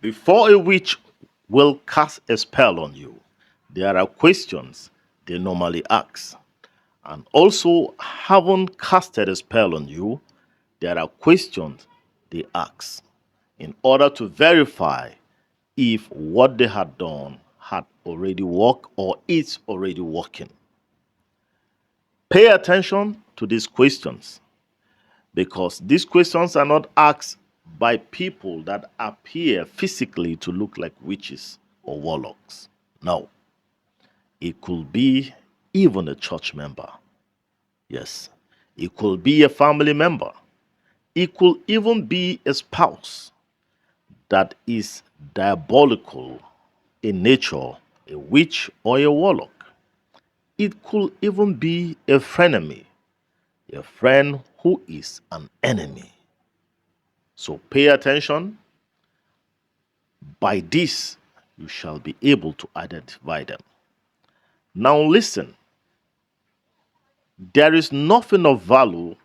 Before a witch will cast a spell on you, there are questions they normally ask. And also, having casted a spell on you, there are questions they ask in order to verify if what they had done had already worked or is already working. Pay attention to these questions because these questions are not asked by people that appear physically to look like witches or warlocks. No, it could be even a church member. Yes, it could be a family member. It could even be a spouse that is diabolical in nature, a witch or a warlock. It could even be a frenemy, a friend who is an enemy. So pay attention. By this, you shall be able to identify them. Now, listen, there is nothing of value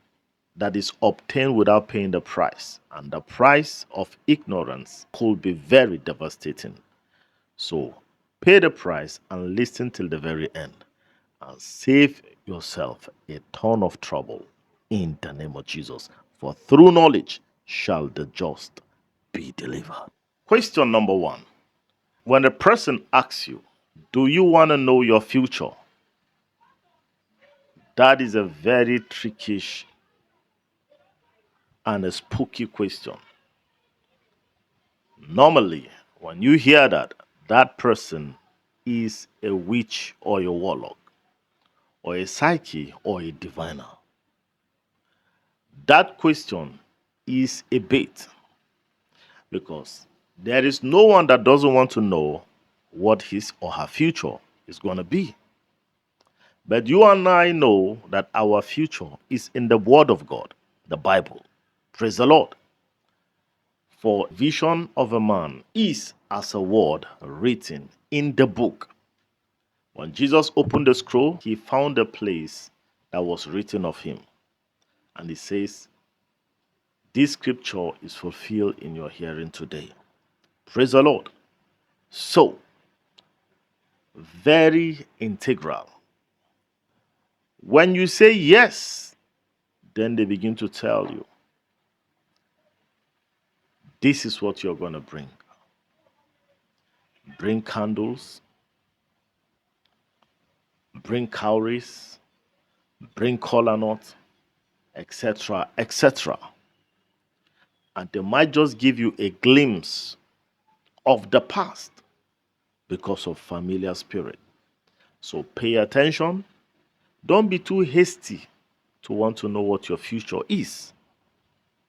that is obtained without paying the price, and the price of ignorance could be very devastating. So, pay the price and listen till the very end, and save yourself a ton of trouble in the name of Jesus. For through knowledge shall the just be delivered. Question number one. When a person asks you, do you want to know your future? That is a very trickish and a spooky question. Normally, when you hear that, that person is a witch or a warlock, or a psyche or a diviner. That question is a bait because there is no one that doesn't want to know what his or her future is going to be. But you and I know that our future is in the Word of God, the Bible. Praise the Lord. For vision of a man is as a word written in the book. When Jesus opened the scroll, he found a place that was written of him. And he says, this scripture is fulfilled in your hearing today. Praise the Lord. So, very integral. When you say yes, then they begin to tell you, this is what you're going to bring. Bring candles, bring cowries, bring kola nut, etc., etc. And they might just give you a glimpse of the past because of familiar spirit. So pay attention. Don't be too hasty to want to know what your future is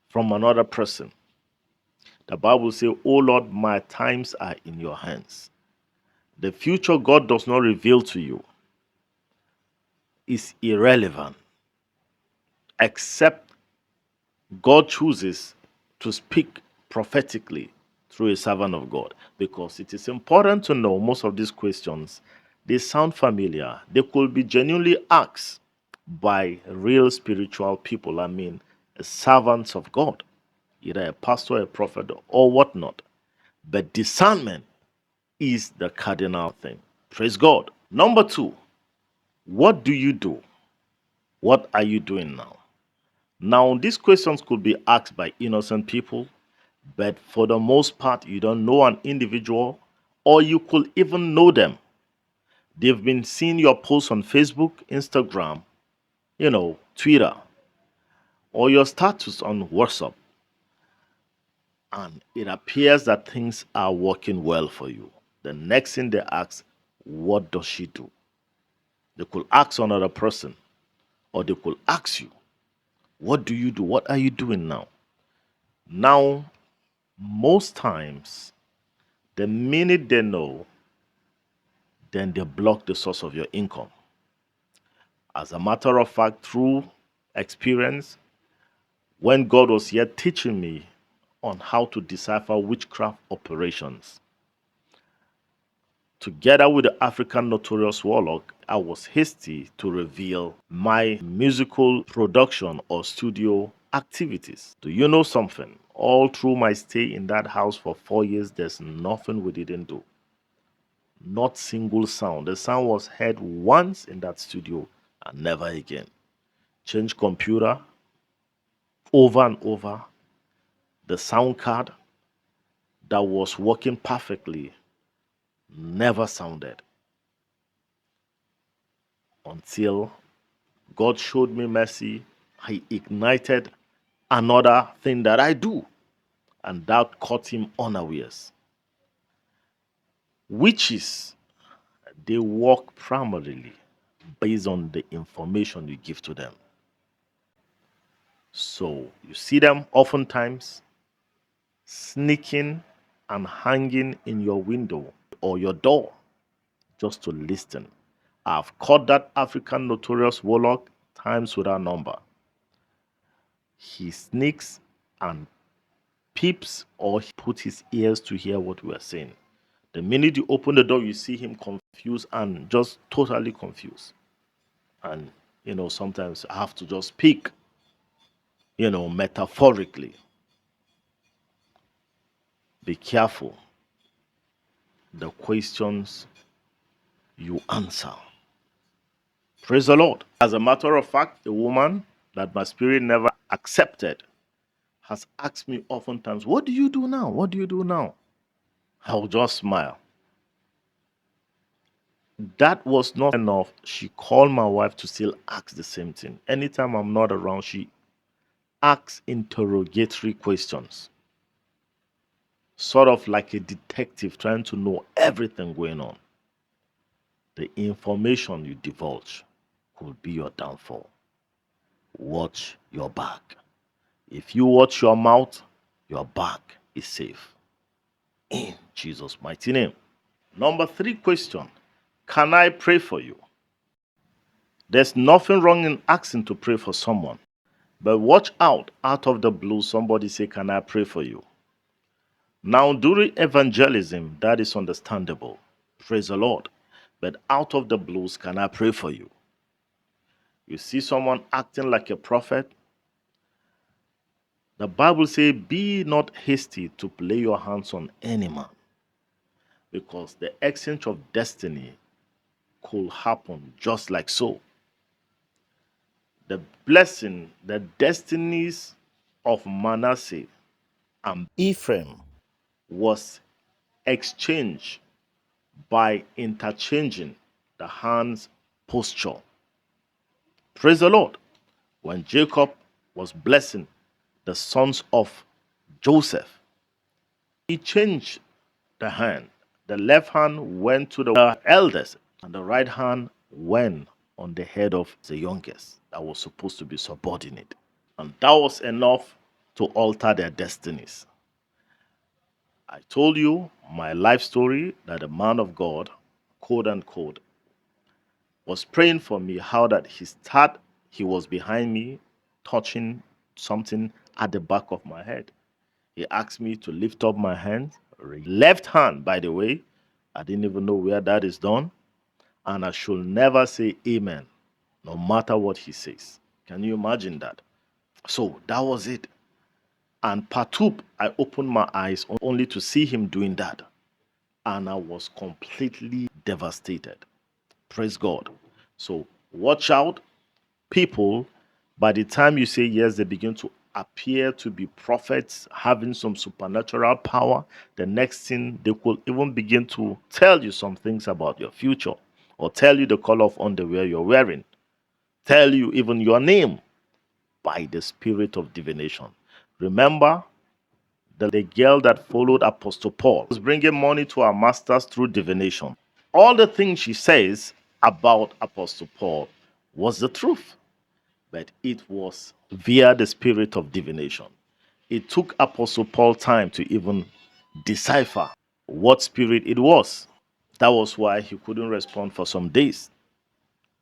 from another person. The Bible says, "Oh Lord, my times are in your hands." The future God does not reveal to you is irrelevant, except God chooses to speak prophetically through a servant of God. Because it is important to know most of these questions, they sound familiar. They could be genuinely asked by real spiritual people. I mean, servants of God, either a pastor, a prophet, or whatnot. But discernment is the cardinal thing. Praise God. Number two, what do you do? What are you doing now? Now, these questions could be asked by innocent people, but for the most part, you don't know an individual, or you could even know them. They've been seeing your posts on Facebook, Instagram, Twitter, or your status on WhatsApp, and it appears that things are working well for you. The next thing they ask, what does she do? They could ask another person, or they could ask you, what do you do? What are you doing now? Now, most times, the minute they know, then they block the source of your income. As a matter of fact, through experience, when God was yet teaching me on how to decipher witchcraft operations, together with the African notorious warlock, I was hasty to reveal my musical production or studio activities. Do you know something? All through my stay in that house for 4 years, there's nothing we didn't do. Not single sound. The sound was heard once in that studio and never again. Change computer over and over. The sound card that was working perfectly never sounded until God showed me mercy. He ignited another thing that I do, and that caught him unawares. Witches, they work primarily based on the information you give to them. So you see them oftentimes sneaking and hanging in your window or your door just to listen. I've caught that African notorious warlock times without number. He sneaks and peeps or he puts his ears to hear what we are saying. The minute you open the door, you see him confused and just totally confused. And, sometimes I have to just speak, metaphorically. Be careful the questions you answer. Praise the Lord. As a matter of fact, a woman that my spirit never accepted has asked me oftentimes, "What do you do now? What do you do now?" I'll just smile. That was not enough. She called my wife to still ask the same thing. Anytime I'm not around, she asks interrogatory questions, sort of like a detective trying to know everything going on. The information you divulge could be your downfall. Watch your back. If you watch your mouth, your back is safe. In Jesus' mighty name. Number 3 question. Can I pray for you? There's nothing wrong in asking to pray for someone. But watch out of the blue, somebody say, "Can I pray for you?" Now, during evangelism, that is understandable. Praise the Lord. But out of the blues, "Can I pray for you?" You see someone acting like a prophet. The Bible says, "Be not hasty to lay your hands on any man," because the exchange of destiny could happen just like so. The blessing, the destinies of Manasseh and Ephraim was exchanged by interchanging the hands posture. Praise the Lord. When Jacob was blessing the sons of Joseph, he changed the hand. The left hand went to the eldest, and the right hand went on the head of the youngest that was supposed to be subordinate. And that was enough to alter their destinies. I told you my life story that a man of God, quote unquote, was praying for me, how that he was behind me, touching something at the back of my head. He asked me to lift up my hand, left hand, by the way. I didn't even know where that is done. And I should never say amen, no matter what he says. Can you imagine that? So that was it. And partout, I opened my eyes only to see him doing that. And I was completely devastated. Praise God. So watch out. People, by the time you say yes, they begin to appear to be prophets, having some supernatural power. The next thing, they could even begin to tell you some things about your future, or tell you the color of underwear you're wearing, tell you even your name by the spirit of divination. Remember, the girl that followed Apostle Paul was bringing money to her masters through divination. All the things she says about Apostle Paul was the truth, but it was via the spirit of divination. It took Apostle Paul time to even decipher what spirit it was. That was why he couldn't respond for some days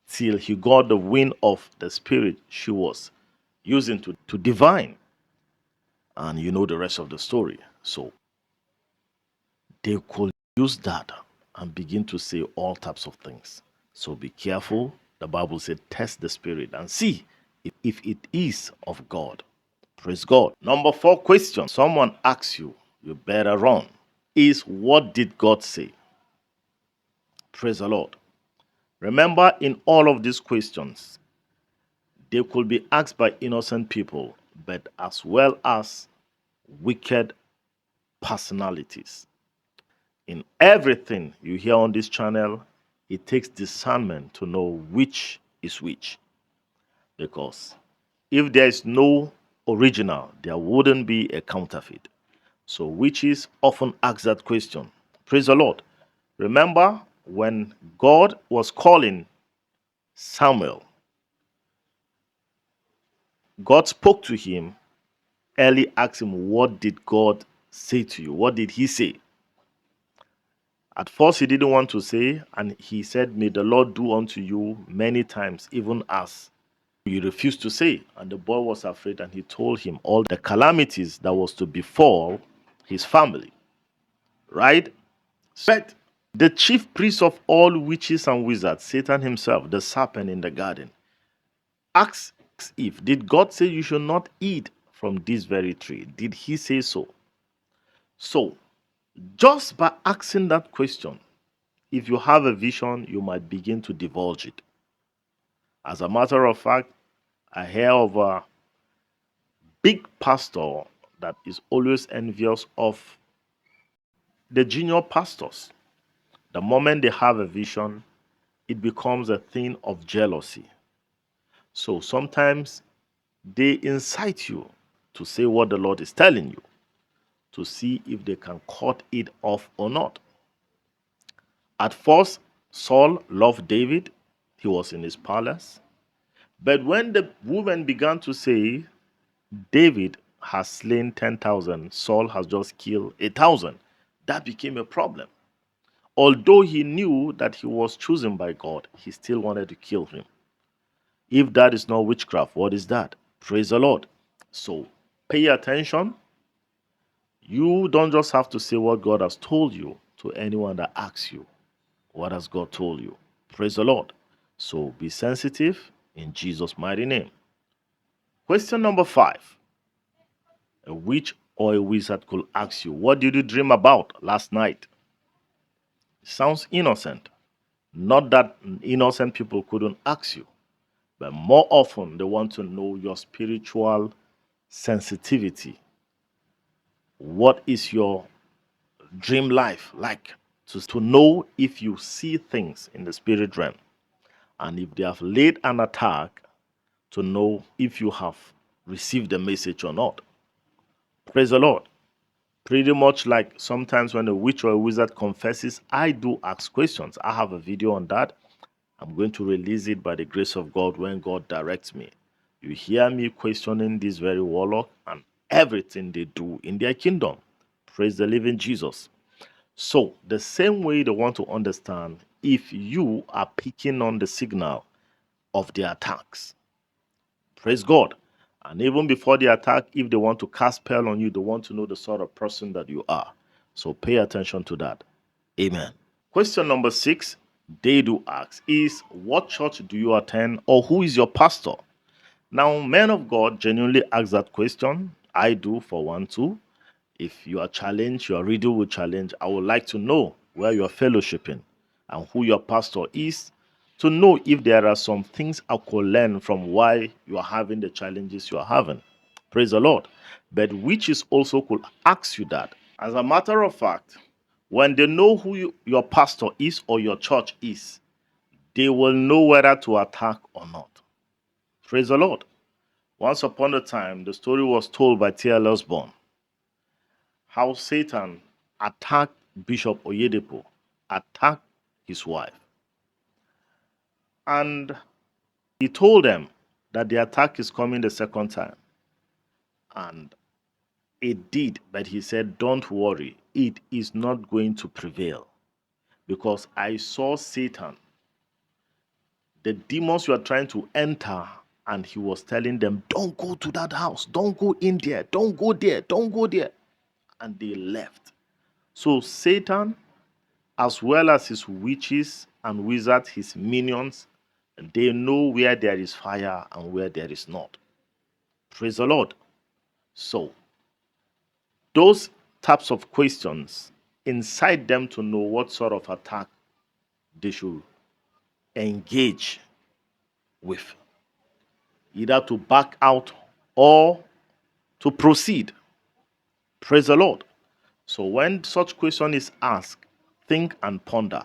till he got the wind of the spirit she was using to divine. And you know the rest of the story. So they could use that and begin to say all types of things. So be careful. The Bible said, test the spirit and see if it is of God. Praise God. Number 4 question. Someone asks you, you better run. Is what did God say? Praise the Lord. Remember, in all of these questions, they could be asked by innocent people, but as well as wicked personalities. In everything you hear on this channel, it takes discernment to know which is which. Because if there is no original, there wouldn't be a counterfeit. So witches often ask that question. Praise the Lord. Remember when God was calling Samuel, God spoke to him. Eli asked him, what did God say to you? What did he say? At first, he didn't want to say, and he said, may the Lord do unto you many times, even as you refused to say. And the boy was afraid, and he told him all the calamities that was to befall his family. Right? But the chief priest of all witches and wizards, Satan himself, the serpent in the garden, asked Eve, did God say you should not eat from this very tree? Did he say so? So, just by asking that question, if you have a vision, you might begin to divulge it. As a matter of fact, I hear of a big pastor that is always envious of the junior pastors. The moment they have a vision, it becomes a thing of jealousy. So sometimes they incite you to say what the Lord is telling you, to see if they can cut it off or not. At first, Saul loved David. He was in his palace. But when the women began to say, David has slain 10,000, Saul has just killed 1,000, that became a problem. Although he knew that he was chosen by God, he still wanted to kill him. If that is not witchcraft, what is that? Praise the Lord. So pay attention. You don't just have to say what God has told you to anyone that asks you, what has God told you? Praise the Lord. So be sensitive in Jesus' mighty name. Question number 5. A witch or a wizard could ask you, what did you dream about last night? Sounds innocent. Not that innocent people couldn't ask you, but more often they want to know your spiritual sensitivity. What is your dream life like? To know if you see things in the spirit realm, and if they have laid an attack, to know if you have received the message or not. Praise the Lord. Pretty much like sometimes when a witch or a wizard confesses, I do ask questions. I have a video on that. I'm going to release it by the grace of God when God directs me. You hear me questioning this very warlock and everything they do in their kingdom. Praise the living Jesus. So, the same way they want to understand if you are picking on the signal of the attacks. Praise God. And even before the attack, if they want to cast spell on you, they want to know the sort of person that you are. So pay attention to that. Amen. Question number 6, they do ask, is what church do you attend or who is your pastor? Now, men of God genuinely ask that question. I do for one too. If you are challenged, your reader will challenge. I would like to know where you are fellowshipping and who your pastor is, to know if there are some things I could learn from why you are having the challenges you are having. Praise the Lord. But witches also could ask you that. As a matter of fact, when they know who your pastor is or your church is, they will know whether to attack or not. Praise the Lord. Once upon a time, the story was told by Theophilus, how Satan attacked Bishop Oyedepo, attacked his wife. And he told them that the attack is coming the second time. And it did, but he said, don't worry, it is not going to prevail. Because I saw Satan, the demons you are trying to enter, and he was telling them, don't go to that house, don't go in there, don't go there, don't go there. And they left. So Satan, as well as his witches and wizards, his minions, they know where there is fire and where there is not. Praise the Lord. So those types of questions incite them to know what sort of attack they should engage with, either to back out or to proceed. Praise the Lord. So when such question is asked, think and ponder.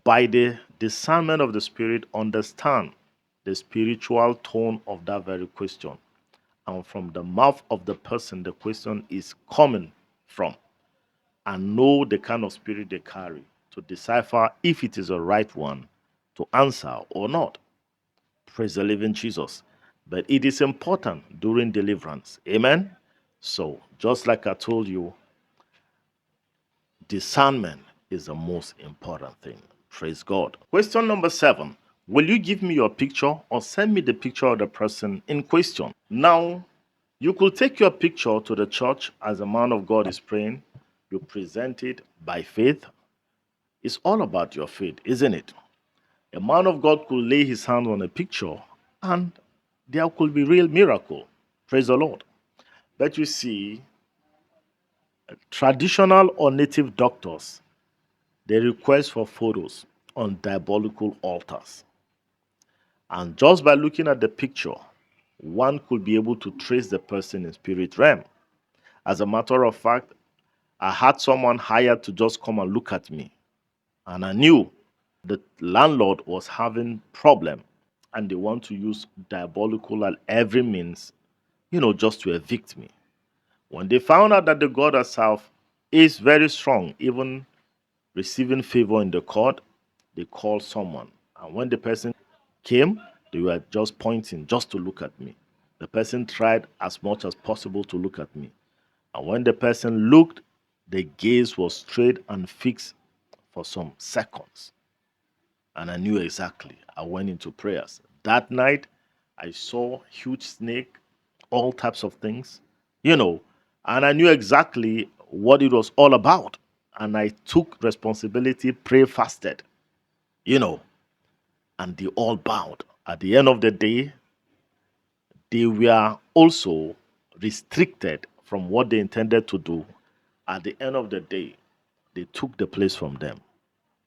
By the discernment of the Spirit, understand the spiritual tone of that very question. And from the mouth of the person the question is coming from, and know the kind of spirit they carry to decipher if it is the right one to answer or not. Praise the living Jesus. But it is important during deliverance. Amen. So, just like I told you, discernment is the most important thing. Praise God. Question number 7. Will you give me your picture or send me the picture of the person in question? Now, you could take your picture to the church as a man of God is praying. You present it by faith. It's all about your faith, isn't it? A man of God could lay his hand on a picture and there could be real miracle. Praise the Lord. But you see, traditional or native doctors, they request for photos on diabolical altars. And just by looking at the picture, one could be able to trace the person in spirit realm. As a matter of fact, I had someone hired to just come and look at me. And I knew the landlord was having problem and they want to use diabolical and every means, just to evict me. When they found out that the God herself is very strong, even receiving favor in the court, they called someone. And when the person came, they were just pointing just to look at me. The person tried as much as possible to look at me. And when the person looked, the gaze was straight and fixed for some seconds. And I knew exactly. I went into prayers. That night, I saw huge snake, all types of things, and I knew exactly what it was all about. And I took responsibility, pray fasted, you know, and they all bowed. At the end of the day, they were also restricted from what they intended to do. At the end of the day, they took the place from them.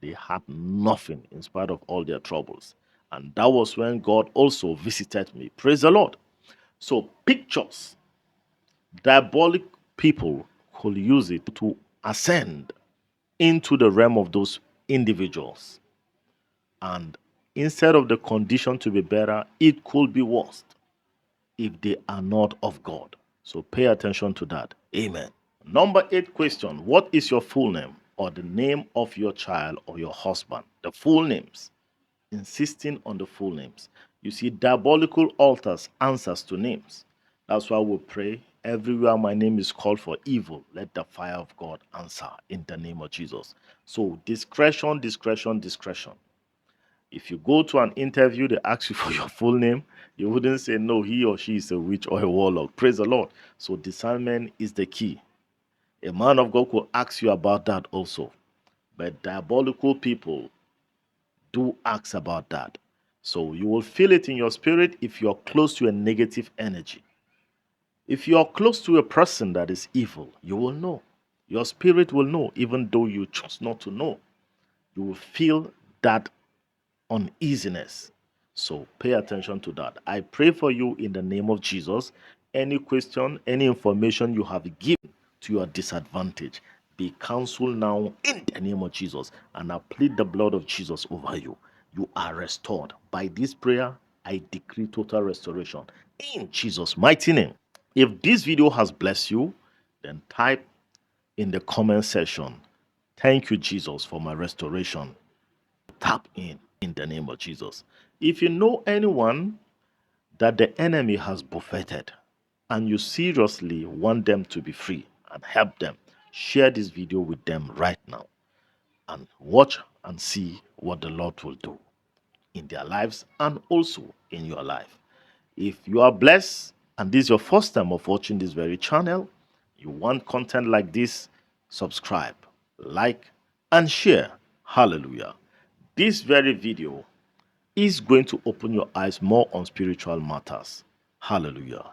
They had nothing in spite of all their troubles. And that was when God also visited me. Praise the Lord. So, pictures, diabolic people could use it to ascend into the realm of those individuals. And instead of the condition to be better, it could be worse if they are not of God. So, pay attention to that. Amen. Number 8 question. What is your full name or the name of your child or your husband? The full names. Insisting on the full names. You see, diabolical altars answers to names. That's why we pray. Everywhere my name is called for evil, let the fire of God answer in the name of Jesus. So discretion, discretion, discretion. If you go to an interview, they ask you for your full name, you wouldn't say no, he or she is a witch or a warlock. Praise the Lord. So discernment is the key. A man of God could ask you about that also. But diabolical people do ask about that. So you will feel it in your spirit if you're close to a negative energy. If you're close to a person that is evil, you will know. Your spirit will know, even though you choose not to know. You will feel that uneasiness. So pay attention to that. I pray for you in the name of Jesus. Any question, any information you have given to your disadvantage, be counseled now in the name of Jesus. And I plead the blood of Jesus over you. You are restored. By this prayer, I decree total restoration in Jesus' mighty name. If this video has blessed you, then type in the comment section, "Thank you, Jesus, for my restoration." Tap in the name of Jesus. If you know anyone that the enemy has buffeted and you seriously want them to be free and help them, share this video with them right now and watch and see what the Lord will do in their lives and also in your life. If you are blessed and this is your first time of watching this very channel, you want content like this, subscribe, like, and share. Hallelujah. This very video is going to open your eyes more on spiritual matters. Hallelujah.